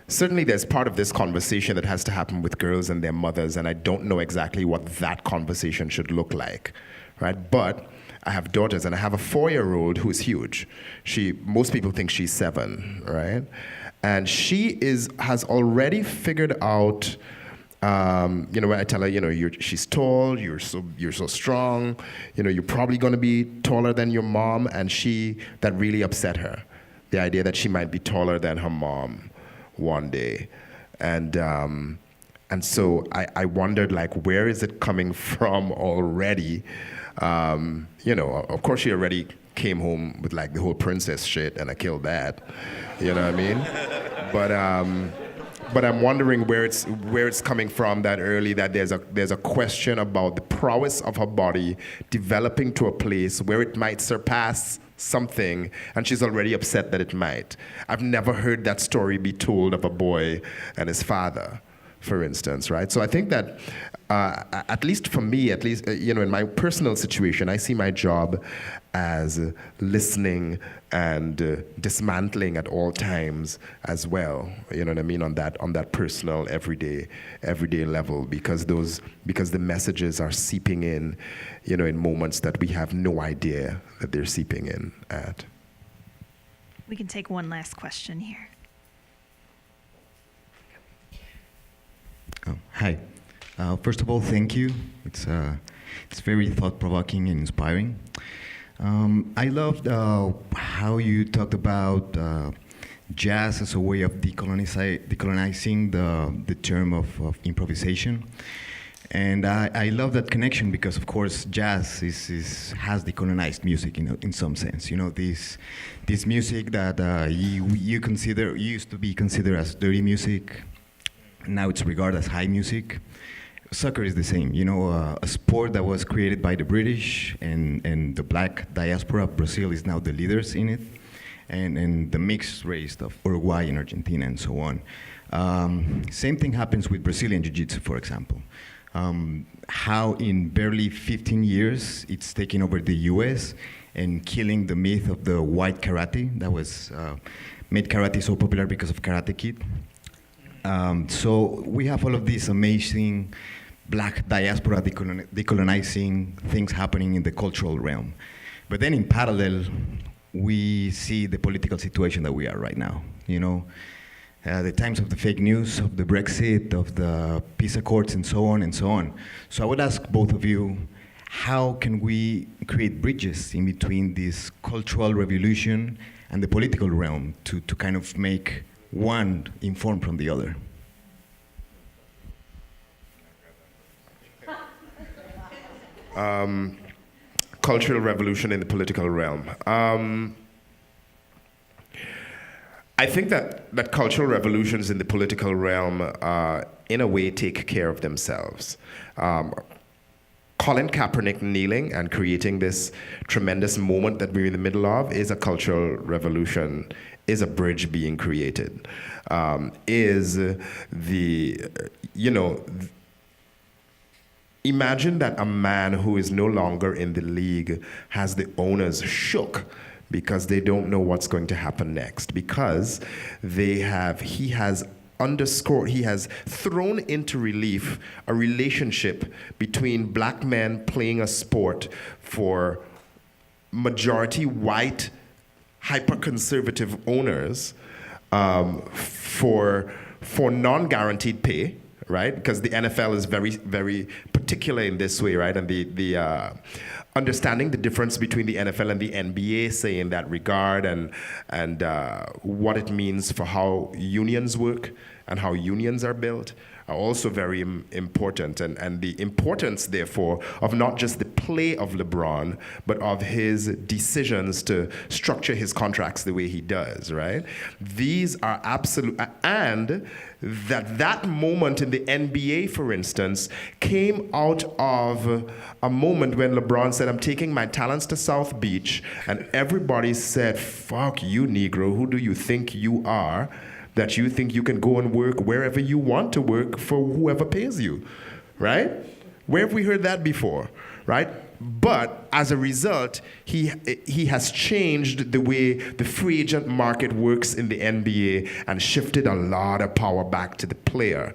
certainly there's part of this conversation that has to happen with girls and their mothers, and I don't know exactly what that conversation should look like, right? But I have daughters, and I have a 4-year-old who's huge. Most people think she's 7, right? And she has already figured out, when I tell her, she's tall, you're so strong, you're probably going to be taller than your mom, and that really upset her, the idea that she might be taller than her mom one day, and so I wondered, like, where is it coming from already? Of course, she already came home with like the whole princess shit, and I killed that. You know what I mean? But I'm wondering where it's coming from that early, that there's a question about the prowess of her body developing to a place where it might surpass something, and she's already upset that it might. I've never heard that story be told of a boy and his father, for instance, right? So I think that, at least for me, in my personal situation, I see my job as listening and dismantling at all times as well. You know what I mean? On that personal, everyday level, because the messages are seeping in, in moments that we have no idea that they're seeping in at. We can take one last question here. Oh, hi. First of all, thank you. It's very thought-provoking and inspiring. I loved how you talked about jazz as a way of decolonizing the term of improvisation. And I love that connection because, of course, jazz has decolonized music in some sense. This music that you used to be considered as dirty music. Now it's regarded as high music. Soccer is the same, a sport that was created by the British and the black diaspora of Brazil is now the leaders in it, and the mixed race of Uruguay and Argentina and so on. Same thing happens with Brazilian Jiu-Jitsu, for example. How in barely 15 years it's taken over the US and killing the myth of the white karate that was made karate so popular because of Karate Kid. So we have all of these amazing black diaspora decolonizing things happening in the cultural realm. But then in parallel, we see the political situation that we are right now. The times of the fake news, of the Brexit, of the peace accords, and so on and so on. So I would ask both of you, how can we create bridges in between this cultural revolution and the political realm to kind of make one informed from the other? Cultural revolution in the political realm. I think that cultural revolutions in the political realm, in a way, take care of themselves. Colin Kaepernick kneeling and creating this tremendous moment that we're in the middle of is a cultural revolution, is a bridge being created, imagine that a man who is no longer in the league has the owners shook because they don't know what's going to happen next, because he has thrown into relief a relationship between black men playing a sport for majority white, hyper-conservative owners, for non-guaranteed pay, right? Because the NFL is very, very particular in this way, right? And the understanding the difference between the NFL and the NBA, say, in that regard, and what it means for how unions work and how unions are built, are also very important. And the importance, therefore, of not just the play of LeBron, but of his decisions to structure his contracts the way he does, right? These are absolute, and that moment in the NBA, for instance, came out of a moment when LeBron said, I'm taking my talents to South Beach, and everybody said, fuck you, Negro, who do you think you are, that you think you can go and work wherever you want to work for whoever pays you, right? Where have we heard that before, right? But as a result, he has changed the way the free agent market works in the NBA and shifted a lot of power back to the player,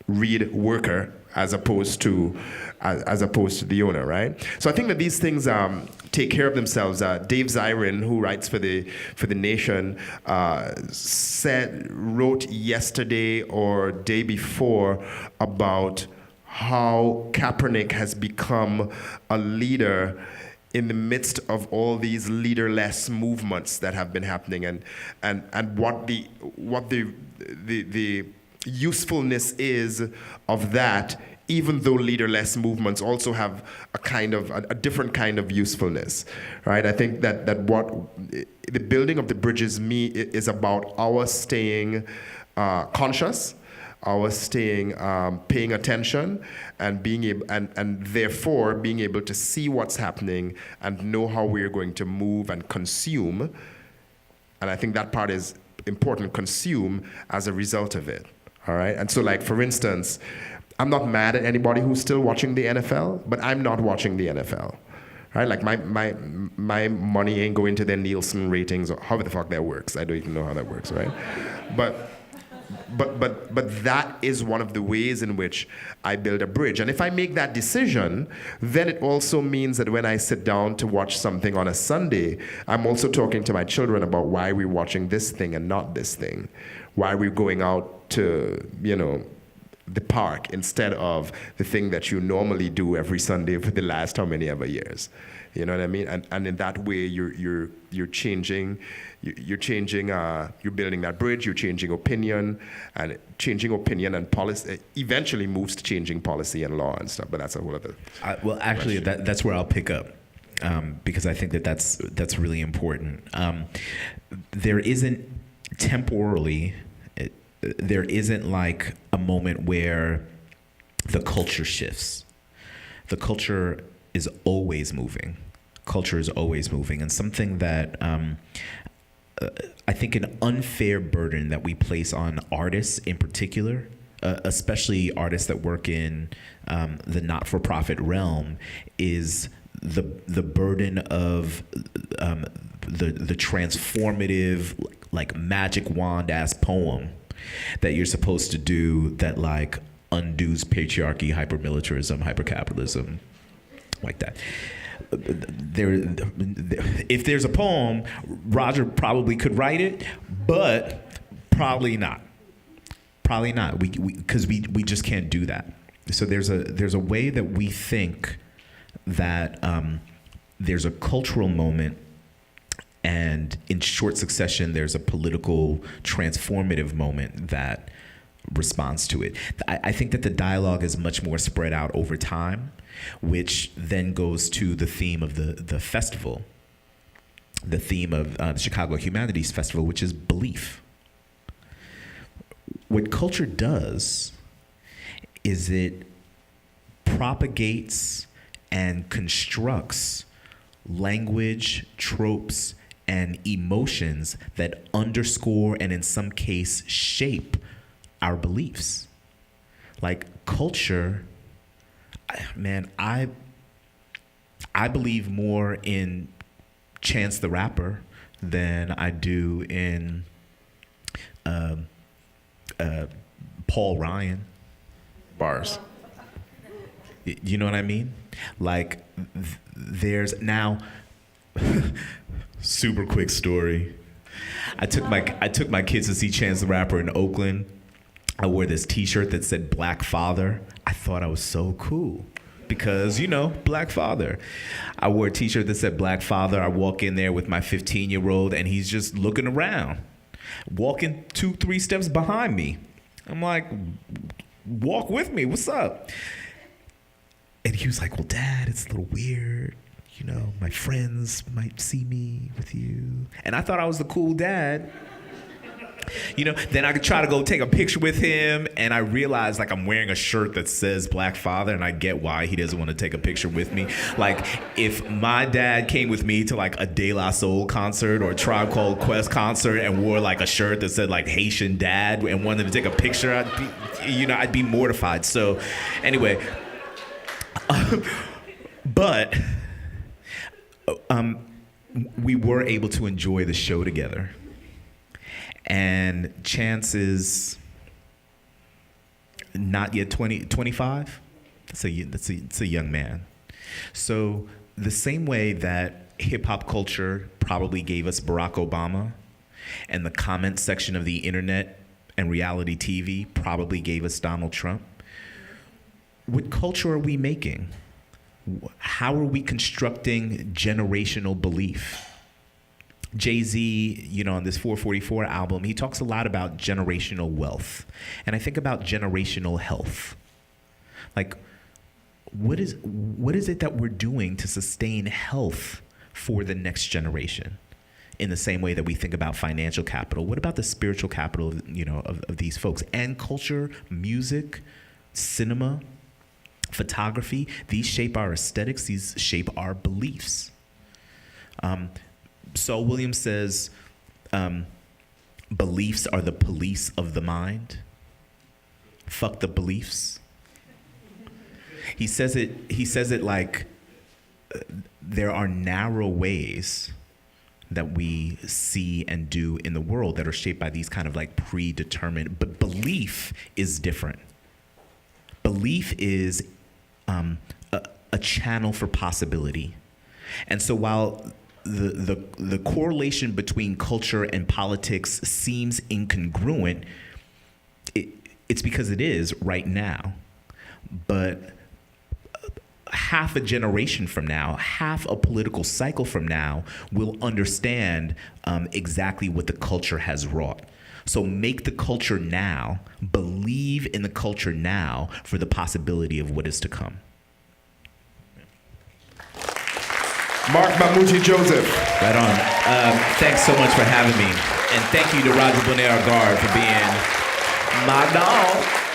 read worker, as opposed to the owner, right? So I think that these things take care of themselves. Dave Zirin, who writes for the Nation, wrote yesterday or day before about how Kaepernick has become a leader in the midst of all these leaderless movements that have been happening, and what the usefulness is of that, even though leaderless movements also have a different kind of usefulness, right? I think that what the building of the bridges is about our staying conscious, our staying paying attention, and being able and therefore being able to see what's happening and know how we're going to move and consume. And I think that part is important, consume as a result of it. All right, and so, like, for instance, I'm not mad at anybody who's still watching the NFL, but I'm not watching the NFL, right? Like, my money ain't going to their Nielsen ratings or however the fuck that works. I don't even know how that works, right? But that is one of the ways in which I build a bridge. And if I make that decision, then it also means that when I sit down to watch something on a Sunday, I'm also talking to my children about why we're watching this thing and not this thing, why we're going out to, the park instead of the thing that you normally do every Sunday for the last how many ever years. You know what I mean? And in that way, you're changing, you're building that bridge, you're changing opinion, and changing opinion and policy eventually moves to changing policy and law and stuff. But that's a whole other. Well, actually, that's where I'll pick up, because I think that's really important. There isn't temporally. There isn't like a moment where the culture shifts. The culture is always moving. Culture is always moving. And something that I think an unfair burden that we place on artists in particular, especially artists that work in the not-for-profit realm, is the burden of the transformative, like, magic wand-ass poem that you're supposed to do that, like, undoes patriarchy, hyper-militarism, hyper-capitalism, like that. If there's a poem, Roger probably could write it, but probably not. Probably not. Because we just can't do that. So there's a way that we think that there's a cultural moment, and in short succession, there's a political transformative moment that responds to it. I think that the dialogue is much more spread out over time, which then goes to the theme of the festival, the theme of the Chicago Humanities Festival, which is belief. What culture does is it propagates and constructs language, tropes, and emotions that underscore and in some case shape our beliefs. Like culture, man, I believe more in Chance the Rapper than I do in Paul Ryan. Bars. You know what I mean? Like, there's now, super quick story. I took my kids to see Chance the Rapper in Oakland. I wore this T-shirt that said Black Father. I thought I was so cool because, you know, Black Father. I wore a T-shirt that said Black Father. I walk in there with my 15-year-old and he's just looking around, walking 2-3 steps behind me. I'm like, walk with me, what's up? And he was like, well, Dad, it's a little weird. You know, my friends might see me with you. And I thought I was the cool dad. You know, then I could try to go take a picture with him, and I realized, like, I'm wearing a shirt that says Black Father, and I get why he doesn't want to take a picture with me. Like, if my dad came with me to, like, a De La Soul concert or a Tribe Called Quest concert and wore, like, a shirt that said, like, Haitian Dad and wanted to take a picture, I'd be mortified. So, anyway, but we were able to enjoy the show together. And Chance is not yet 25. That's a young man. So the same way that hip hop culture probably gave us Barack Obama, and the comment section of the internet and reality TV probably gave us Donald Trump, what culture are we making? How are we constructing generational belief? Jay-Z, you know, on this 444 album, he talks a lot about generational wealth. And I think about generational health. Like, what is it that we're doing to sustain health for the next generation? In the same way that we think about financial capital, what about the spiritual capital, you know, of these folks? And culture, music, cinema, photography, these shape our aesthetics, these shape our beliefs. Saul Williams says, beliefs are the police of the mind. Fuck the beliefs. He says it like there are narrow ways that we see and do in the world that are shaped by these kind of like predetermined, but belief is different. Belief is a channel for possibility. And so while the correlation between culture and politics seems incongruent, it's because it is right now. But half a generation from now, half a political cycle from now, will understand exactly what the culture has wrought. So make the culture now, believe in the culture now for the possibility of what is to come. Marc Bamuthi Joseph. Right on. Thanks so much for having me. And thank you to Roger Bonair-Agard for being my dog.